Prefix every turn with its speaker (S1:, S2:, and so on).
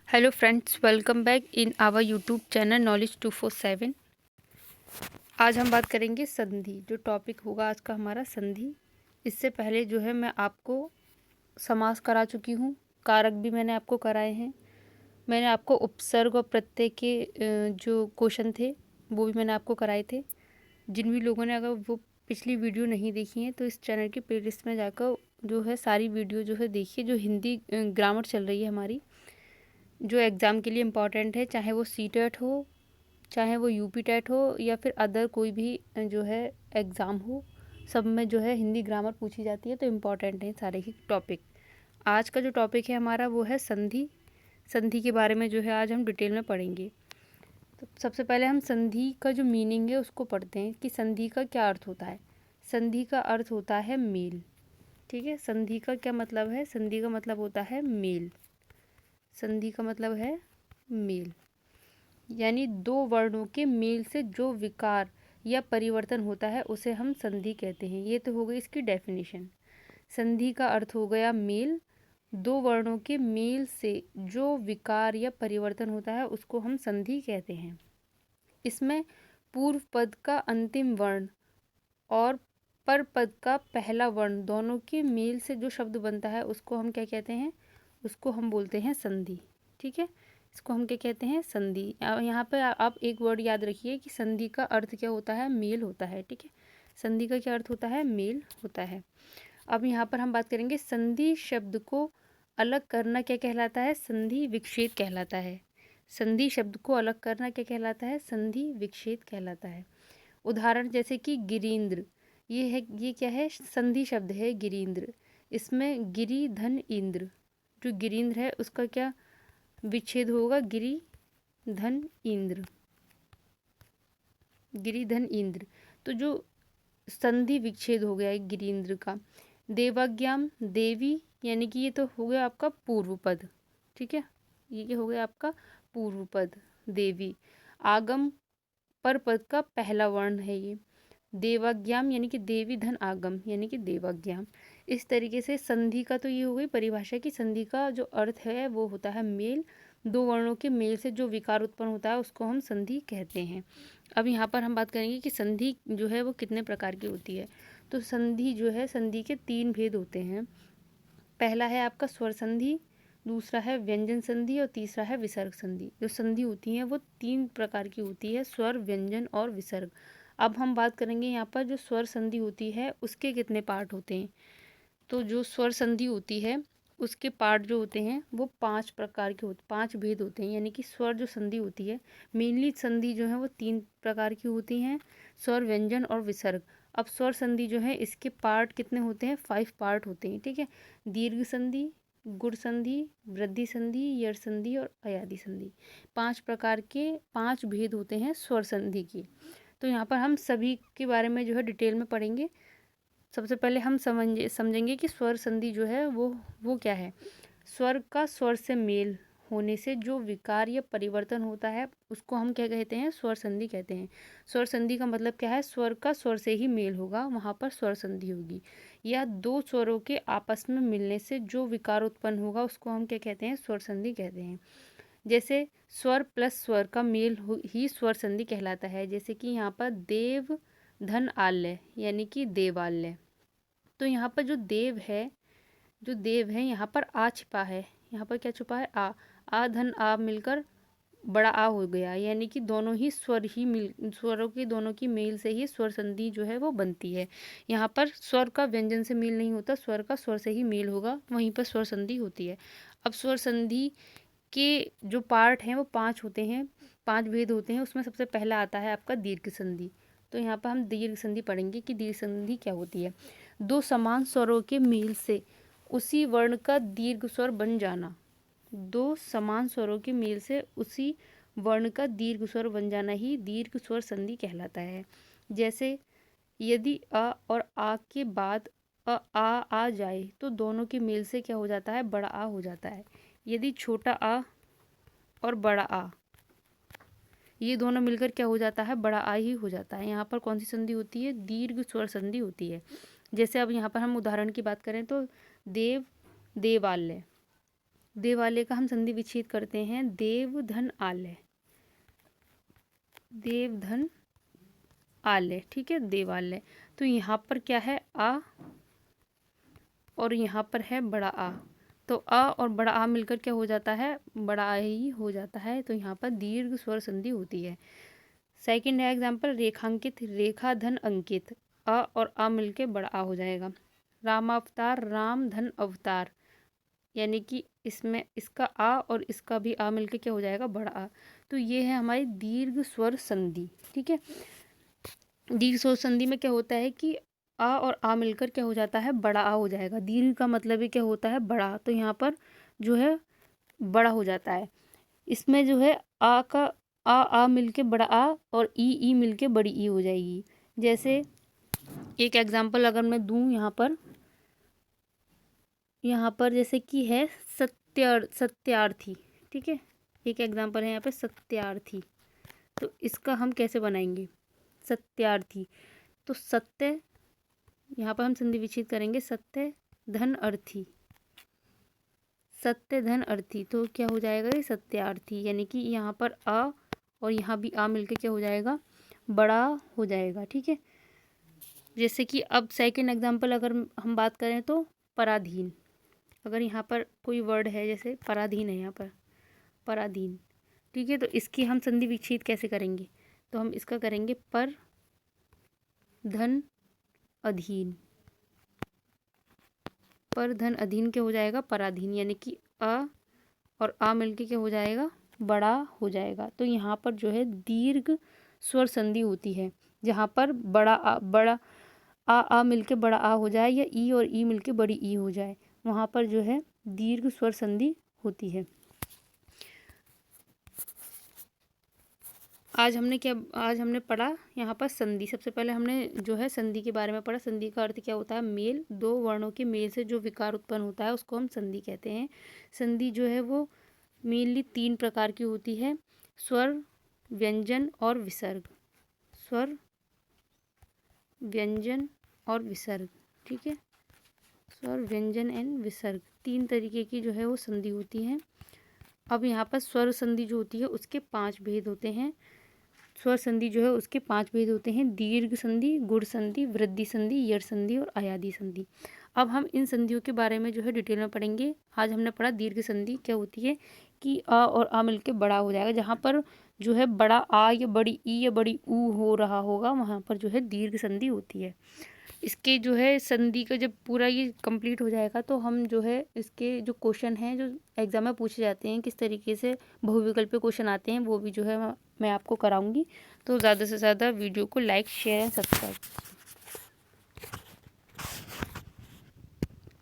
S1: Hello friends, welcome back in our YouTube channel knowledge 247। आज हम बात करेंगे संधि। जो टॉपिक होगा आज का हमारा संधि। इससे पहले जो है मैं आपको समास करा चुकी हूँ, कारक भी मैंने आपको कराए हैं। मैंने आपको उपसर्ग और प्रत्यय के जो क्वेश्चन थे वो भी मैंने आपको कराए थे। जिन भी लोगों ने अगर वो पिछली वीडियो नहीं देखी है तो इस चैनल की प्लेलिस्ट में जाकर जो है सारी वीडियो जो है देखिए। जो हिंदी ग्रामर चल रही है हमारी, जो एग्ज़ाम के लिए इम्पॉर्टेंट है, चाहे वो सीटेट हो, चाहे वो यूपी टेट हो, या फिर अदर कोई भी जो है एग्ज़ाम हो, सब में जो है हिंदी ग्रामर पूछी जाती है। तो इम्पॉर्टेंट है सारे ही टॉपिक। आज का जो टॉपिक है हमारा वो है संधि। संधि के बारे में जो है आज हम डिटेल में पढ़ेंगे। तो सबसे पहले हम संधि का जो मीनिंग है उसको पढ़ते हैं कि संधि का क्या अर्थ होता है। संधि का अर्थ होता है मेल। ठीक है, संधि का क्या मतलब है? संधि का मतलब होता है मेल। संधि का मतलब है मेल, यानी दो वर्णों के मेल से जो विकार या परिवर्तन होता है उसे हम संधि कहते हैं। ये तो हो गई इसकी डेफिनेशन। संधि का अर्थ हो गया मेल। दो वर्णों के मेल से जो विकार या परिवर्तन होता है उसको हम संधि कहते हैं। इसमें पूर्व पद का अंतिम वर्ण और पर पद का पहला वर्ण दोनों के मेल से जो शब्द बनता है उसको हम क्या कहते हैं? उसको हम बोलते हैं संधि। ठीक है, इसको हम क्या कहते हैं? संधि। यहाँ पर आप एक वर्ड याद रखिए कि संधि का अर्थ क्या होता है? मेल होता है। ठीक है, संधि का क्या अर्थ होता है? मेल होता है। अब यहाँ पर हम बात करेंगे संधि शब्द को अलग करना क्या कहलाता है? संधि विच्छेद कहलाता है। संधि शब्द को अलग करना क्या कहलाता है? संधि विच्छेद कहलाता है। उदाहरण जैसे कि गिरीन्द्र, ये है, ये क्या है? संधि शब्द है गिरीन्द्र। इसमें गिरी धन इंद्र, जो गिरीन्द्र है उसका क्या विच्छेद होगा? गिरी धन इंद्र। गिरी धन इंद्र, तो जो संधि विच्छेद हो गया है गिरीन्द्र का। देवाज्ञाम, देवी, यानी कि ये तो हो गया आपका पूर्व पद। ठीक है, ये क्या हो गया आपका? पूर्व पद। देवी, आगम पर पद का पहला वर्ण है ये। देवाज्ञाम यानी कि देवी धन आगम यानी कि देवाज्ञाम। इस तरीके से संधि का तो ये हो गई परिभाषा कि संधि का जो अर्थ है वो होता है मेल। दो वर्णों के मेल से जो विकार उत्पन्न होता है उसको हम संधि कहते हैं। अब यहाँ पर हम बात करेंगे कि संधि जो है वो कितने प्रकार की होती है। तो संधि जो है, संधि के तीन भेद होते हैं। पहला है आपका स्वर संधि, दूसरा है व्यंजन संधि और तीसरा है विसर्ग संधि। जो संधि होती है वो तीन प्रकार की होती है, स्वर, व्यंजन और विसर्ग। अब हम बात करेंगे यहाँ पर जो स्वर संधि होती है उसके कितने पार्ट होते हैं। तो जो स्वर संधि होती है उसके पार्ट जो होते हैं वो पांच प्रकार के होते, पांच भेद होते हैं। यानी कि स्वर जो संधि होती है, मेनली संधि जो है वो तीन प्रकार की होती हैं, स्वर, व्यंजन और विसर्ग। अब स्वर संधि जो है इसके पार्ट कितने होते हैं? 5 पार्ट होते हैं। ठीक है, दीर्घ संधि, गुण संधि, वृद्धि संधि, यर संधि और अयादि संधि। 5 प्रकार के 5 भेद होते हैं स्वर संधि की। तो यहाँ पर हम सभी के बारे में जो है डिटेल में पढ़ेंगे। सबसे पहले हम समझेंगे कि स्वर संधि जो है वो क्या है। स्वर का स्वर से मेल होने से जो विकार या परिवर्तन होता है उसको हम क्या कहते हैं? स्वर संधि कहते हैं। स्वर संधि का मतलब क्या है? स्वर का स्वर से ही मेल होगा, वहाँ पर स्वर संधि होगी। या दो स्वरों के आपस में मिलने से जो विकार उत्पन्न होगा उसको हम क्या कहते हैं? स्वर संधि कहते हैं। जैसे स्वर प्लस स्वर का मेल ही स्वर संधि कहलाता है। जैसे कि यहाँ पर देव धन आल्य यानी कि देवालय। तो यहाँ पर जो देव है, जो देव है यहाँ पर आ छिपा है। यहाँ पर क्या छुपा है? आ धन आ मिलकर बड़ा आ हो गया, यानी कि दोनों ही स्वर ही मिल, स्वरों की दोनों की मेल से ही स्वर संधि जो है वो बनती है। यहाँ पर स्वर का व्यंजन से मेल नहीं होता, स्वर का स्वर से ही मेल होगा, वहीं पर स्वर संधि होती है। अब स्वर संधि के जो पार्ट हैं वो 5 होते हैं, 5 भेद होते हैं। उसमें सबसे पहला आता है आपका दीर्घ संधि। तो यहाँ पर हम दीर्घ संधि पढ़ेंगे कि दीर्घ संधि क्या होती है। दो समान स्वरों के मेल से उसी वर्ण का दीर्घ स्वर बन जाना। दो समान स्वरों के मेल से उसी वर्ण का दीर्घ स्वर बन जाना ही दीर्घ स्वर संधि कहलाता है। जैसे यदि अ और आ के बाद आ जाए तो दोनों के मेल से क्या हो जाता है? बड़ा आ हो जाता है। यदि छोटा आ और बड़ा आ, ये दोनों मिलकर क्या हो जाता है? बड़ा आ ही हो जाता है। यहाँ पर कौन सी संधि होती है? दीर्घ स्वर संधि होती है। जैसे अब यहाँ पर हम उदाहरण की बात करें तो देव देवालय, देवालय का हम संधि विच्छेद करते हैं देव धन आलय, देव धन आलय, ठीक है, देवालय। तो यहाँ पर क्या है आ और यहाँ पर है बड़ा आ, तो आ और बड़ा आ मिलकर क्या हो जाता है, बड़ा आ ही हो जाता है। तो यहाँ पर दीर्घ स्वर संधि होती है। सेकंड है एग्जाम्पल रेखांकित, रेखा धन अंकित, अ और आ मिलके बड़ा आ हो जाएगा। रामावतार, राम धन अवतार, यानी कि इसमें इसका आ और इसका भी आ मिलके क्या हो जाएगा, बड़ा आ। तो ये है हमारी दीर्घ स्वर संधि, ठीक है। दीर्घ स्वर संधि में क्या होता है कि आ और आ मिलकर क्या हो जाता है, बड़ा आ हो जाएगा। दीर्घ का मतलब ही क्या होता है, बड़ा, तो यहाँ पर जो है बड़ा हो जाता है। इसमें जो है आ का आ मिलके बड़ा आ और ई मिलके बड़ी ई हो जाएगी। जैसे एक एग्जांपल अगर मैं दूं यहाँ पर जैसे कि है सत्यार्थी, ठीक है, एक एग्जांपल है यहाँ पे सत्यार्थी। तो इसका हम कैसे बनाएंगे, सत्यार्थी, तो सत्य, यहाँ पर हम संधि विच्छेद करेंगे सत्य धन अर्थी, सत्य धन अर्थी, तो क्या हो जाएगा ये सत्यार्थी, यानी कि यहाँ पर आ और यहाँ भी आ मिलके क्या हो जाएगा, बड़ा हो जाएगा, ठीक है। जैसे कि अब सेकंड एग्जांपल अगर हम बात करें तो पराधीन, अगर यहाँ पर कोई वर्ड है जैसे पराधीन है, यहाँ पर पराधीन, ठीक है, तो इसकी हम संधि विच्छेद कैसे करेंगे, तो हम इसका करेंगे पर धन अधीन, पर धन अधीन क्या हो जाएगा, पराधीन, यानी कि अ और आ मिलके क्या हो जाएगा, बड़ा हो जाएगा। तो यहाँ पर जो है दीर्घ स्वर संधि होती है, जहाँ पर बड़ा आ मिलके बड़ा आ हो जाए या ई और ई मिलके बड़ी ई हो जाए, वहाँ पर जो है दीर्घ स्वर संधि होती है। आज हमने पढ़ा यहाँ पर संधि। सबसे पहले हमने जो है संधि के बारे में पढ़ा। संधि का अर्थ क्या होता है, मेल, दो वर्णों के मेल से जो विकार उत्पन्न होता है उसको हम संधि कहते हैं। संधि जो है वो मेनली 3 प्रकार की होती है, स्वर, व्यंजन और विसर्ग, स्वर, व्यंजन और विसर्ग, ठीक है, स्वर, व्यंजन एंड विसर्ग, 3 तरीके की जो है वो संधि होती है। अब यहाँ पर स्वर संधि जो होती है उसके 5 भेद होते हैं। स्वर संधि जो है उसके 5 भेद होते हैं, दीर्घ संधि, गुण संधि, वृद्धि संधि, यड़ संधि और अयादी संधि। अब हम इन संधियों के बारे में जो है डिटेल में पढ़ेंगे। आज हमने पढ़ा दीर्घ संधि क्या होती है कि अ और आ मिलके बड़ा हो जाएगा, जहाँ पर जो है बड़ा आ या बड़ी ई या बड़ी ऊ हो रहा होगा वहाँ पर जो है दीर्घ संधि होती है। इसके जो है संधि का जब पूरा ये कंप्लीट हो जाएगा तो हम जो है इसके जो क्वेश्चन हैं जो एग्जाम में पूछे जाते हैं, किस तरीके से बहुविकल्पीय क्वेश्चन आते हैं, वो भी जो है मैं आपको कराऊंगी। तो ज़्यादा से ज़्यादा वीडियो को लाइक, शेयर एंड सब्सक्राइब।